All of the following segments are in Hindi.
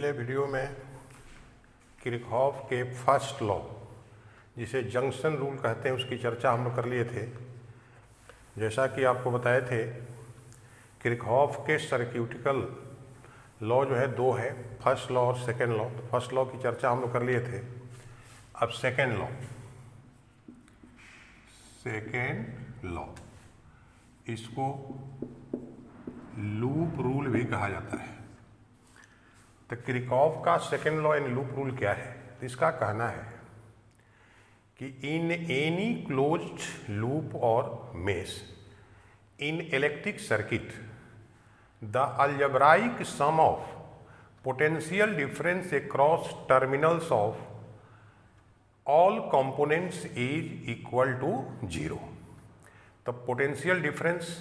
पिछले वीडियो में किरचॉफ के फर्स्ट लॉ, जिसे जंक्शन रूल कहते हैं, उसकी चर्चा हम लोग कर लिए थे। जैसा कि आपको बताए थे, किरचॉफ के सर्किटिकल लॉ जो है दो है, फर्स्ट लॉ और सेकेंड लॉ। तो फर्स्ट लॉ की चर्चा हम लोग कर लिए थे। अब सेकेंड लॉ, इसको लूप रूल भी कहा जाता है। तो किरचॉफ का सेकेंड लॉ यानी लूप रूल क्या है? तो इसका कहना है कि इन एनी क्लोज्ड लूप और mesh in electric circuit the algebraic sum of potential difference across terminals of all components is equal to 0। तो पोटेंशियल डिफरेंस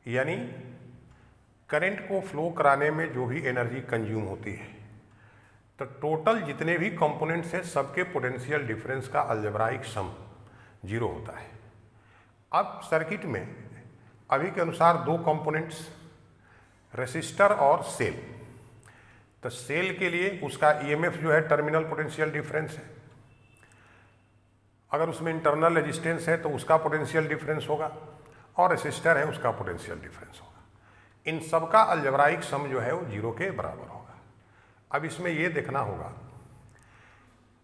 यानी करंट को फ्लो कराने में जो भी एनर्जी कंज्यूम होती है, तो टोटल जितने भी कंपोनेंट्स हैं सबके पोटेंशियल डिफरेंस का अलजेब्राइक सम 0 होता है। अब सर्किट में अभी के अनुसार दो कंपोनेंट्स, रेसिस्टर और सेल। तो सेल के लिए उसका ईएमएफ जो है टर्मिनल पोटेंशियल डिफरेंस है। अगर उसमें इंटरनल रेजिस्टेंस है तो उसका पोटेंशियल डिफरेंस होगा, और रेसिस्टर है उसका पोटेंशियल डिफरेंस होगा। इन सब का अलजेब्राइक सम जो है वो 0 के बराबर होगा। अब इसमें ये देखना होगा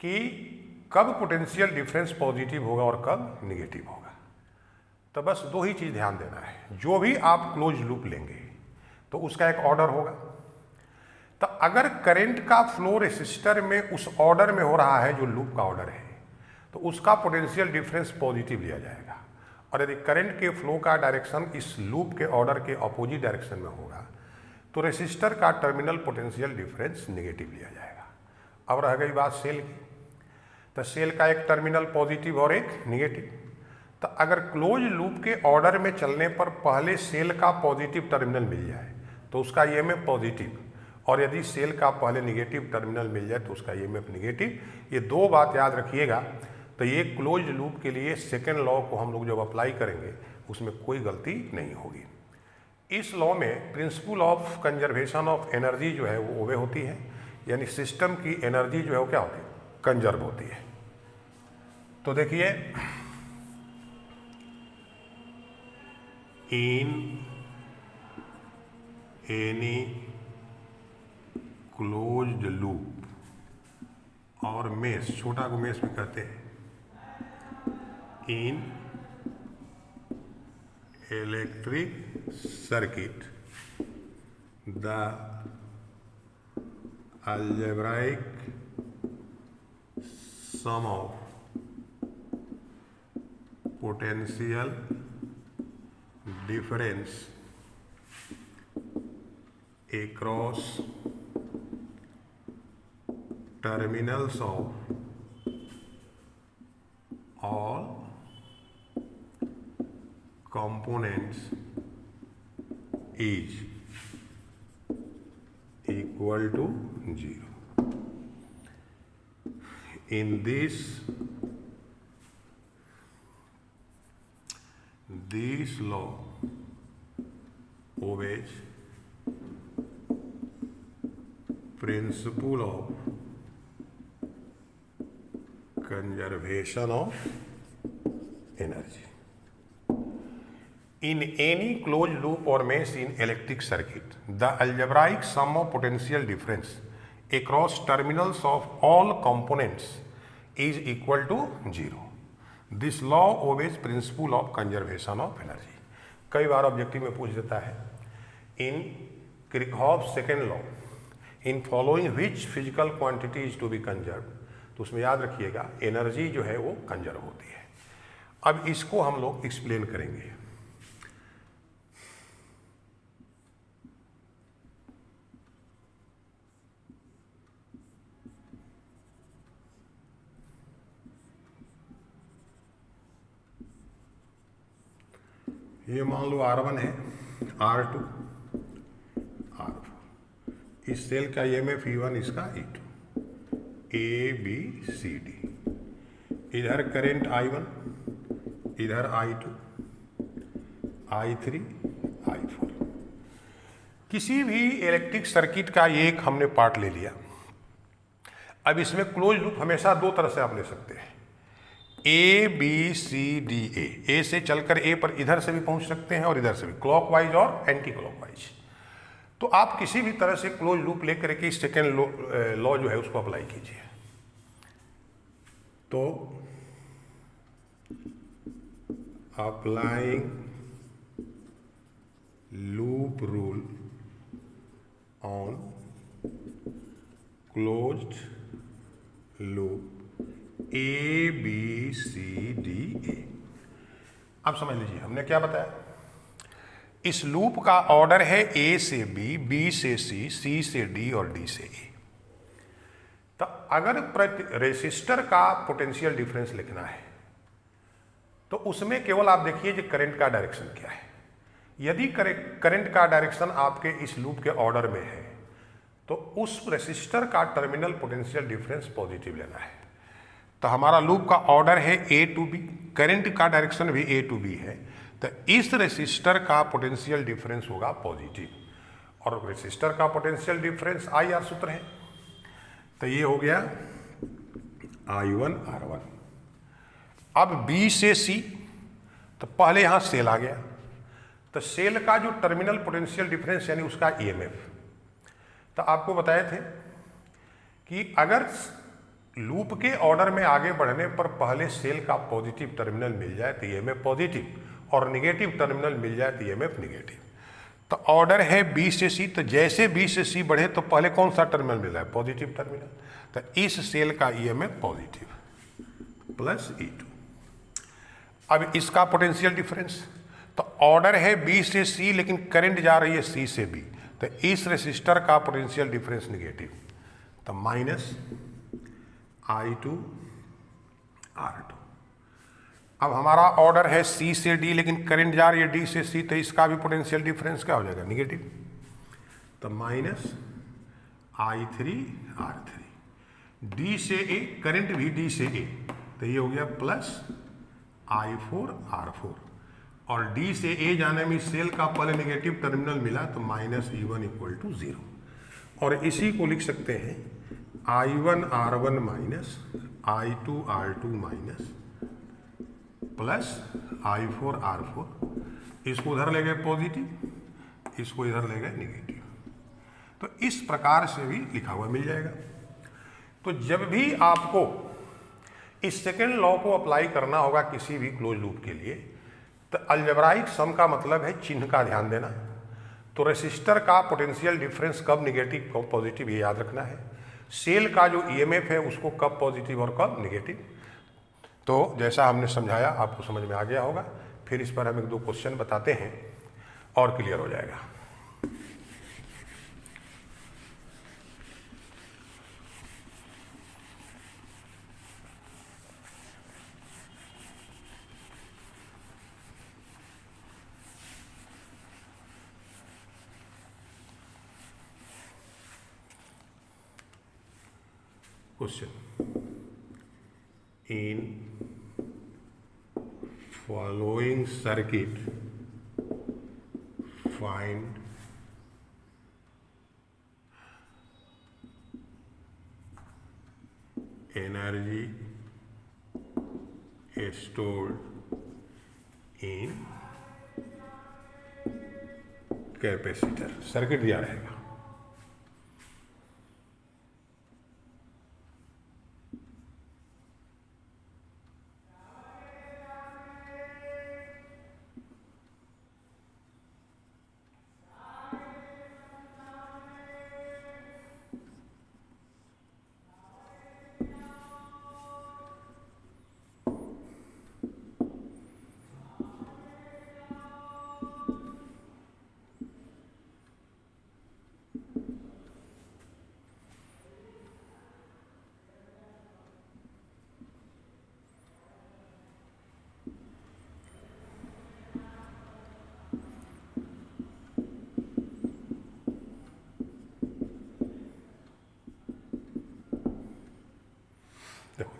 कि कब पोटेंशियल डिफरेंस पॉजिटिव होगा और कब निगेटिव होगा। तो बस दो ही चीज़ ध्यान देना है। जो भी आप क्लोज लूप लेंगे तो उसका एक ऑर्डर होगा। तो अगर करंट का फ्लो रेसिस्टर में उस ऑर्डर में हो रहा है जो लूप का ऑर्डर है, तो उसका पोटेंशियल डिफरेंस पॉजिटिव लिया जाएगा। और यदि करंट के फ्लो का डायरेक्शन इस लूप के ऑर्डर के अपोजिट डायरेक्शन में होगा तो रेसिस्टर का टर्मिनल पोटेंशियल डिफरेंस नेगेटिव लिया जाएगा। अब रह गई बात सेल की। तो सेल का एक टर्मिनल पॉजिटिव और एक निगेटिव। तो अगर क्लोज लूप के ऑर्डर में चलने पर पहले सेल का पॉजिटिव टर्मिनल मिल जाए तो उसका ईएमएफ पॉजिटिव, और यदि सेल का पहले निगेटिव टर्मिनल मिल जाए तो उसका ईएमएफ निगेटिव। ये दो बात याद रखिएगा। तो ये क्लोज लूप के लिए सेकेंड लॉ को हम लोग जब अप्लाई करेंगे उसमें कोई गलती नहीं होगी। इस लॉ में principle of conservation of energy जो है वो ओबे होती है, यानी सिस्टम की एनर्जी जो है वो क्या होती है? कंजर्व होती है। तो देखिए, इन एनी क्लोज्ड लूप और मेश, छोटा को मेश भी कहते हैं, इन electric circuit the algebraic sum of potential difference across terminals of all components is equal to 0. In this law obeys principle of conservation of energy. In any closed loop or mesh in electric circuit, the algebraic sum of potential difference across terminals of all components is equal to 0. This law obeys principle of conservation of energy. कई बार ऑब्जेक्टिव में पूछ देता है, in Kirchhoff second law in following which physical quantity is to be conserved, तो उसमें याद रखिएगा एनर्जी जो है वो कंजर्व होती है। अब इसको हम लोग एक्सप्लेन करेंगे। ये मान लो R1 है, R2, R4। इस सेल का ईएमएफ E1, इसका E2, ABCD। इधर करंट I1, इधर I2, I3, I4। किसी भी इलेक्ट्रिक सर्किट का ये एक हमने पार्ट ले लिया। अब इसमें क्लोज लूप हमेशा दो तरह से आप ले सकते हैं, ए बी सी डी ए से चलकर ए पर इधर से भी पहुंच सकते हैं और इधर से भी, क्लॉकवाइज और एंटी क्लॉकवाइज। तो आप किसी भी तरह से क्लोज लूप लेकर के सेकेंड लॉ जो है उसको अप्लाई कीजिए। तो applying loop rule on closed loop A B C D A. अब समझ लीजिए हमने क्या बताया, इस लूप का ऑर्डर है ए से बी, बी से सी, सी से डी और डी से ए। तो अगर रेसिस्टर का पोटेंशियल डिफरेंस लिखना है तो उसमें केवल आप देखिए कि करंट का डायरेक्शन क्या है। यदि करंट का डायरेक्शन आपके इस लूप के ऑर्डर में है तो उस रेसिस्टर का टर्मिनल पोटेंशियल डिफरेंस पॉजिटिव लेना है। तो हमारा लूप का ऑर्डर है ए टू बी, करंट का डायरेक्शन भी ए टू बी है, तो इस रेसिस्टर का पोटेंशियल डिफरेंस होगा पॉजिटिव। और रेसिस्टर का पोटेंशियल डिफरेंस आई आर सूत्र है, तो ये हो गया I1 R1। अब B से C, तो पहले यहां सेल आ गया, तो सेल का जो टर्मिनल पोटेंशियल डिफरेंस यानी उसका EMF, तो आपको बताए थे कि अगर लूप के ऑर्डर में आगे बढ़ने पर पहले सेल का पॉजिटिव टर्मिनल मिल जाए तो EMF पॉजिटिव और निगेटिव टर्मिनल मिल जाए तो EMF निगेटिव। तो ऑर्डर है B से C, तो जैसे B से C बढ़े तो पहले कौन सा टर्मिनल मिल रहा है, पॉजिटिव टर्मिनल, तो इस सेल का EMF पॉजिटिव प्लस E2। अब इसका पोटेंशियल डिफरेंस, तो ऑर्डर है B से C लेकिन करंट जा रही है C से B, तो इस रेसिस्टर का पोटेंशियल डिफरेंस निगेटिव, तो माइनस I2 R2। अब हमारा ऑर्डर है C से D लेकिन करंट जा रही है D से C, तो इसका भी पोटेंशियल डिफरेंस क्या हो जाएगा, निगेटिव, तो माइनस I3 R3। D से A, करंट भी D से A, तो ये हो गया प्लस I4 R4। और D से A जाने में सेल का पहले निगेटिव टर्मिनल मिला तो माइनस E1 इक्वल टू 0। और इसी को लिख सकते हैं I1 R1 minus I2 R2 minus plus I4 R4। इसको उधर ले गए पॉजिटिव, इसको इधर ले गए निगेटिव, तो इस प्रकार से भी लिखा हुआ मिल जाएगा। तो जब भी आपको इस सेकेंड लॉ को अप्लाई करना होगा किसी भी क्लोज लूप के लिए, तो अलजेब्राइक सम का मतलब है चिन्ह का ध्यान देना। तो रेसिस्टर का पोटेंशियल डिफरेंस कब निगेटिव कब पॉजिटिव ये याद रखना है। सेल का जो EMF है उसको कब पॉजिटिव और कब निगेटिव। तो जैसा हमने समझाया आपको समझ में आ गया होगा। फिर इस पर हम एक दो क्वेश्चन बताते हैं और क्लियर हो जाएगा। Question: in following circuit, find energy stored in capacitor. Circuit दिया रहेगा,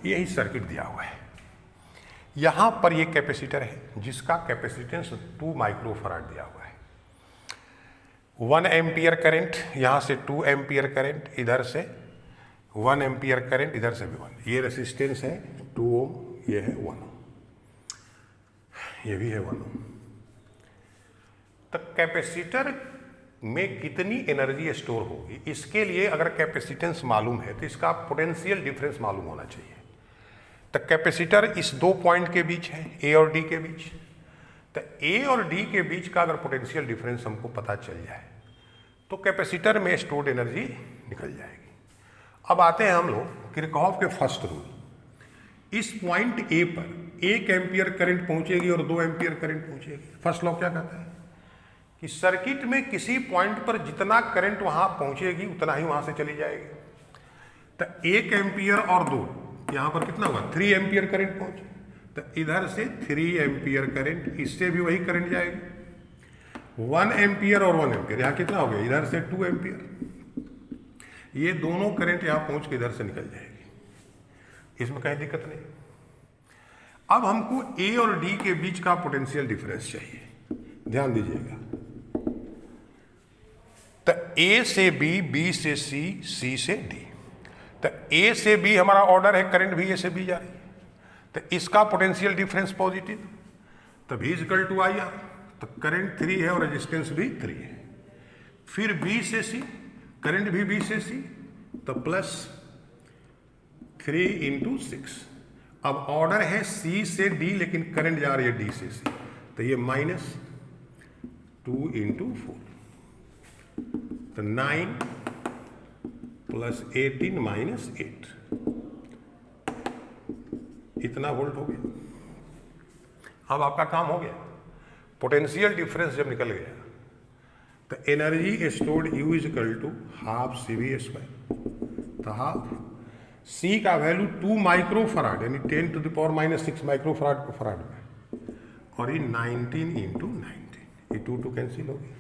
यही सर्किट दिया हुआ है। यहां पर ये कैपेसिटर है जिसका कैपेसिटेंस 2 माइक्रोफराड दिया हुआ है। 1 एम्पियर करंट, यहाँ से 2 एम्पियर करंट, इधर से 1 एम्पियर करंट, इधर से भी 1। ये रेसिस्टेंस है 2 ओम, ये है 1 ओम, ये भी है 1 ओम। तो कैपेसिटर में कितनी एनर्जी स्टोर होगी, इसके लिए अगर कैपेसिटेंस मालूम है तो इसका पोटेंशियल डिफरेंस मालूम होना चाहिए। तो कैपेसिटर इस 2 पॉइंट के बीच है, ए और डी के बीच। तो ए और डी के बीच का अगर पोटेंशियल डिफरेंस हमको पता चल जाए तो कैपेसिटर में स्टोर्ड एनर्जी निकल जाएगी। अब आते हैं हम लोग किरचॉफ के फर्स्ट रूल। इस पॉइंट ए पर 1 एम्पियर करंट पहुंचेगी और 2 एम्पियर करंट पहुंचेगी। फर्स्ट लॉ क्या कहता है कि सर्किट में किसी पॉइंट पर जितना करंट वहां पहुंचेगी उतना ही वहां से चली जाएगी। तो 1 एम्पियर और 2, यहां पर कितना हुआ 3 एम्पियर करंट पहुंचे, तो इधर से 3 एम्पियर करंट, इससे भी वही करंट जाएगी। 1 एम्पियर और 1 एम्पियर, यहां कितना हो गया, इधर से 2 एम्पियर। ये दोनों करंट यहां पहुंच के इधर से निकल जाएगी, इसमें कहीं दिक्कत नहीं। अब हमको ए और डी के बीच का पोटेंशियल डिफरेंस चाहिए, ध्यान दीजिएगा। तो ए से बी, बी से सी, सी से डी। तो ए से बी हमारा ऑर्डर है, करंट भी ए से बी जा रही है, तो इसका पोटेंशियल डिफरेंस पॉजिटिव, तो V equal to I R. तो करंट 3 है और रेजिस्टेंस भी 3 है। फिर B से C, करंट भी B से C, तो प्लस 3 × 6। अब ऑर्डर है C से D, लेकिन करंट जा रही है D से C, तो ये -2 × 4, तो 9 + 18 - 8, इतना वोल्ट हो गया। अब आपका काम हो गया। पोटेंशियल डिफरेंस जब निकल गया तो energy stored U equal to ½ CV²। तो ½ C का वैल्यू 2 माइक्रोफराड, यानी 10⁻⁻6 माइक्रोफराड को फराड में, और ये 19 × 19, ये 2 कैंसिल हो गया।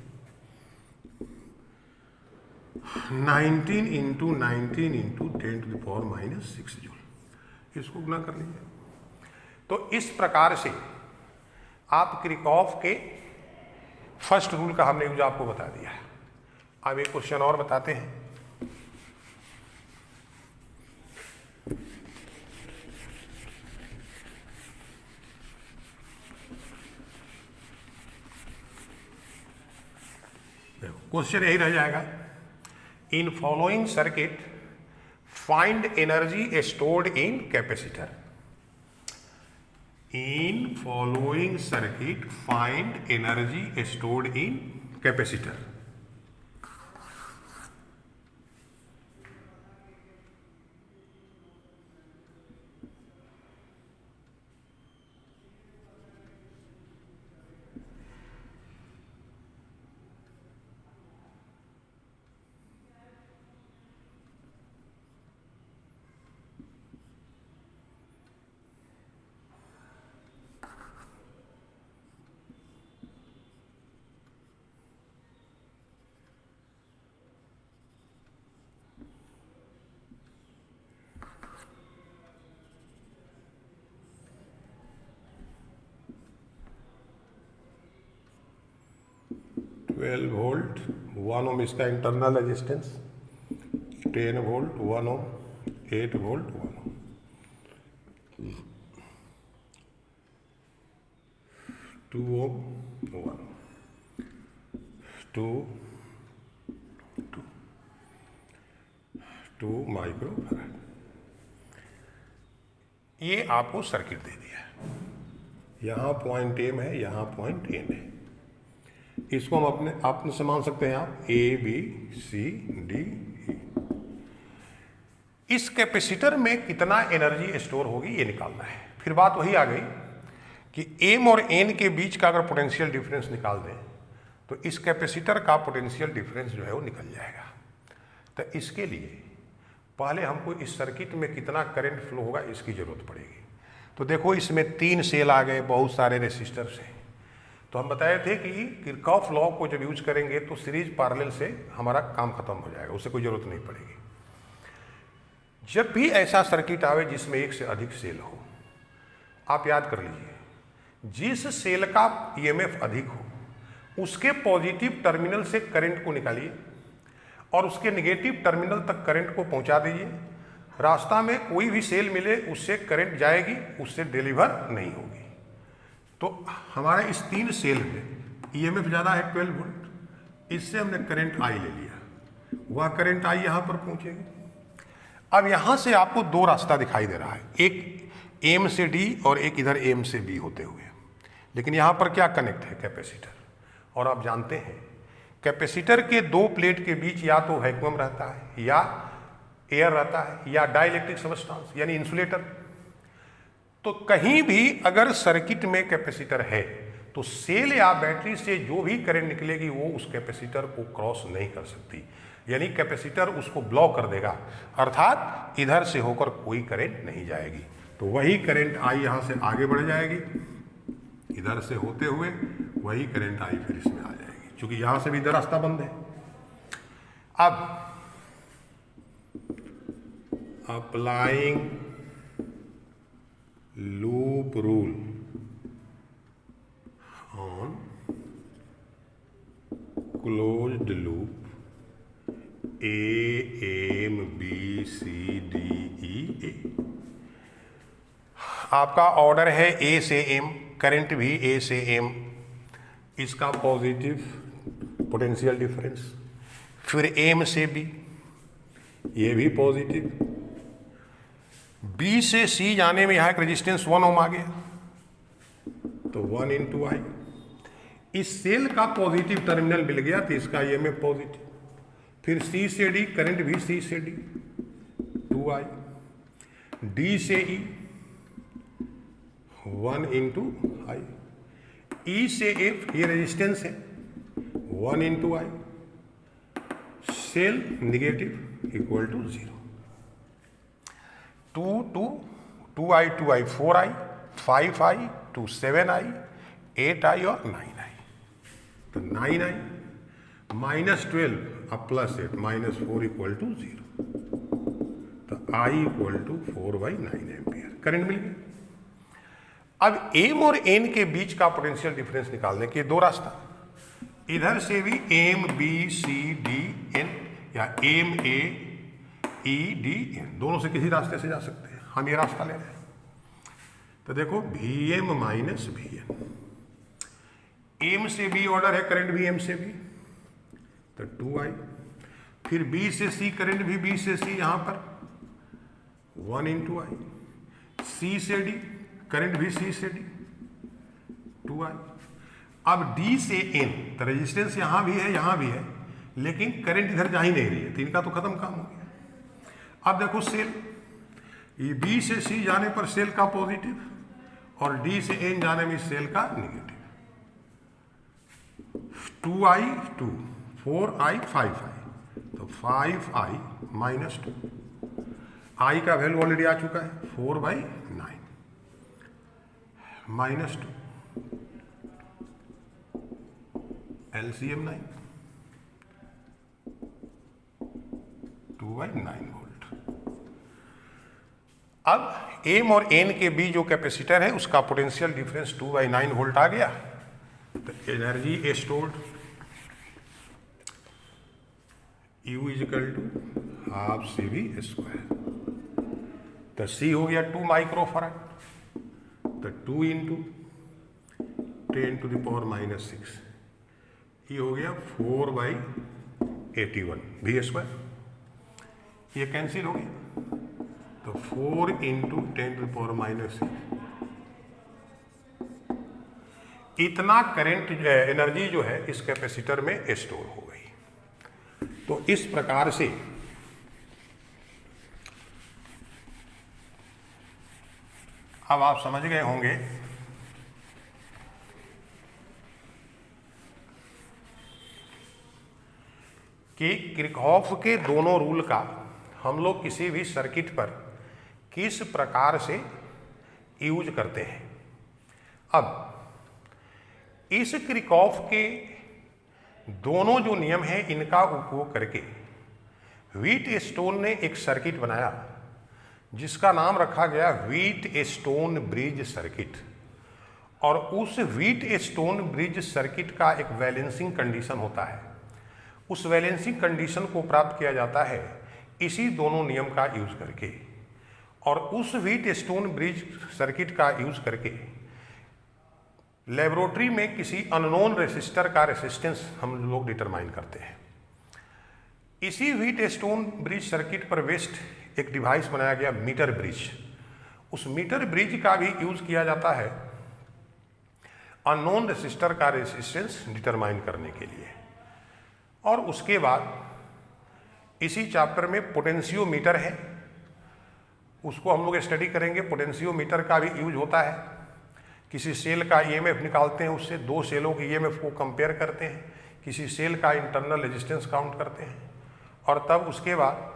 19 × 19 × 10⁻6 जूल, इसको गुना कर लीजिए। तो इस प्रकार से आप किरचॉफ के फर्स्ट रूल का हमने यूज आपको बता दिया है। अब एक क्वेश्चन और बताते हैं। क्वेश्चन यही रह जाएगा, in following circuit find energy stored in capacitor. In following circuit, find energy stored in capacitor. Twelve volt 1 ओम इसका इंटरनल रेजिस्टेंस, 10 वोल्ट 1 ओम, 8 वोल्ट 1 ओम, 2 ओम 1, 2 माइक्रोफैराड। ये आपको सर्किट दे दिया, यहाँ पॉइंट एम है, यहाँ पॉइंट एन है। इसको हम आपने से मान सकते हैं आप A B C D E। इस कैपेसिटर में कितना एनर्जी स्टोर होगी ये निकालना है। फिर बात वही आ गई कि M और N के बीच का अगर पोटेंशियल डिफरेंस निकाल दें तो इस कैपेसिटर का पोटेंशियल डिफरेंस जो है वो निकल जाएगा। तो इसके लिए पहले हमको इस सर्किट में कितना करंट फ्लो होगा इसकी जरूरत पड़ेगी। तो देखो इसमें 3 सेल आ गए, बहुत सारे रेसिस्टर्स हैं। तो हम बताए थे कि किरचॉफ लॉ को जब यूज करेंगे तो सीरीज पैरेलल से हमारा काम खत्म हो जाएगा, उससे कोई जरूरत नहीं पड़ेगी। जब भी ऐसा सर्किट आवे जिसमें एक से अधिक सेल हो, आप याद कर लीजिए, जिस सेल का ईएमएफ अधिक हो उसके पॉजिटिव टर्मिनल से करंट को निकालिए और उसके नेगेटिव टर्मिनल तक करंट को पहुंचा दीजिए। रास्ता में कोई भी सेल मिले उससे करंट जाएगी, उससे डिलीवर नहीं होगी। तो हमारे इस 3 सेल में ईएमएफ ज़्यादा है 12 वोल्ट, इससे हमने करंट आई ले लिया, वह करंट आई यहाँ पर पहुँचेगी। अब यहाँ से आपको 2 रास्ता दिखाई दे रहा है, एक एम से डी और एक इधर एम से बी होते हुए, लेकिन यहाँ पर क्या कनेक्ट है? कैपेसिटर। और आप जानते हैं कैपेसिटर के 2 प्लेट के बीच या तो वैक्यूम रहता है या एयर रहता है या डाइलेक्ट्रिक सबस्टेंस यानी इंसुलेटर। तो कहीं भी अगर सर्किट में कैपेसिटर है तो सेल या बैटरी से जो भी करंट निकलेगी वो उस कैपेसिटर को क्रॉस नहीं कर सकती, यानी कैपेसिटर उसको ब्लॉक कर देगा, अर्थात इधर से होकर कोई करंट नहीं जाएगी। तो वही करंट आई यहाँ से आगे बढ़ जाएगी, इधर से होते हुए वही करंट आई फिर इसमें आ जाएगी, क्योंकि यहाँ से भी इधर रास्ता बंद है। अब applying loop rule on closed loop M B C D E A. आपका ऑर्डर है ए से एम, करंट भी ए से एम, इसका पॉजिटिव पोटेंशियल डिफरेंस, फिर एम से बी, ये भी पॉजिटिव, बी से सी जाने में यहाँ एक रेजिस्टेंस 1 ओम आ गया, तो 1 इंटू आई। इस सेल का पॉजिटिव टर्मिनल मिल गया तो इसका ईएमएफ पॉजिटिव, फिर सी से डी, करंट भी सी से डी 2i, डी से ई 1 इंटू आई, ई से एफ ये रेजिस्टेंस है 1 into I, cell negative equal to 0, 2i 4i 5i 2 7i 8i और 9i। तो 9i -12 अब +8 -4 इक्वल टू 0, तो I equal to 4/9 ampere current मिल गया। अब एम और एन के बीच का पोटेंशियल डिफरेंस निकालने के 2 रास्ता, इधर से भी M B C D N या M A E D N, दोनों से किसी रास्ते से जा सकते हैं, हम ये रास्ता ले रहे हैं। तो देखो V M minus V N, M से बी ऑर्डर है करंट भी एम से बी, तो 2i, फिर बी से सी करंट भी बी से सी यहाँ पर 1 इंटू आई, सी से डी करंट भी सी से डी 2i। अब डी से एन, तो रेजिस्टेंस यहाँ भी है यहाँ भी है, लेकिन करंट इधर जा ही नहीं रही है, तो इनका तो खत्म काम हो गया। अब देखो सेल, ये बी से सी जाने पर सेल का पॉजिटिव और डी से एन जाने में सेल का निगेटिव, 2i 2 4i 5i, तो 5i -2, i का वैल्यू ऑलरेडी आ चुका है 4/9 -2, LCM 9, 2/9 वोल्ट। अब एम और एन के बीच जो कैपेसिटर है उसका पोटेंशियल डिफरेंस 2/9 वोल्ट आ गया। तो energy stored U equal to half CV², तो C हो गया 2 माइक्रोफराड, तो 2 इंटू 10⁻⁻⁶, ये हो गया 4/81 V², ये कैंसिल हो गया, तो 4 इंटू 10⁻⁻⁶, इतना करंट एनर्जी जो है इस कैपेसिटर में स्टोर हो गई। तो इस प्रकार से अब आप समझ गए होंगे कि किरचॉफ के दोनों रूल का हम लोग किसी भी सर्किट पर किस प्रकार से यूज करते हैं। अब इस किरचॉफ के दोनों जो नियम हैं इनका उपयोग करके व्हीटस्टोन ने एक सर्किट बनाया जिसका नाम रखा गया व्हीटस्टोन ब्रिज सर्किट। और उस व्हीट स्टोन ब्रिज सर्किट का एक बैलेंसिंग कंडीशन होता है। उस बैलेंसिंग कंडीशन को प्राप्त किया जाता है इसी दोनों नियम का यूज करके, और उस व्हीट स्टोन ब्रिज सर्किट का यूज करके लेबोरेटरी में किसी अननोन रेसिस्टर का रेसिस्टेंस हम लोग डिटरमाइन करते हैं। इसी व्हीट स्टोन ब्रिज सर्किट पर बेस्ड एक डिवाइस बनाया गया मीटर ब्रिज। उस मीटर ब्रिज का भी यूज किया जाता है अननोन रेसिस्टर का रेसिस्टेंस डिटरमाइन करने के लिए। और उसके बाद इसी चैप्टर में पोटेंशियोमीटर है, उसको हम लोग स्टडी करेंगे। पोटेंशियोमीटर का भी यूज होता है, किसी सेल का ईएमएफ निकालते हैं, उससे दो सेलों के ईएमएफ को कंपेयर करते हैं, किसी सेल का इंटरनल रेजिस्टेंस काउंट करते हैं, और तब उसके बाद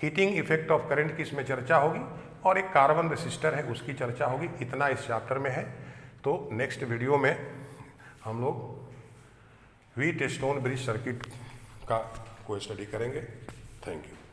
हीटिंग इफेक्ट ऑफ करंट की इसमें चर्चा होगी, और एक कार्बन रेसिस्टर है उसकी चर्चा होगी। इतना इस चैप्टर में है। तो नेक्स्ट वीडियो में हम लोग व्हीट स्टोन ब्रिज सर्किट का को स्टडी करेंगे। Thank you.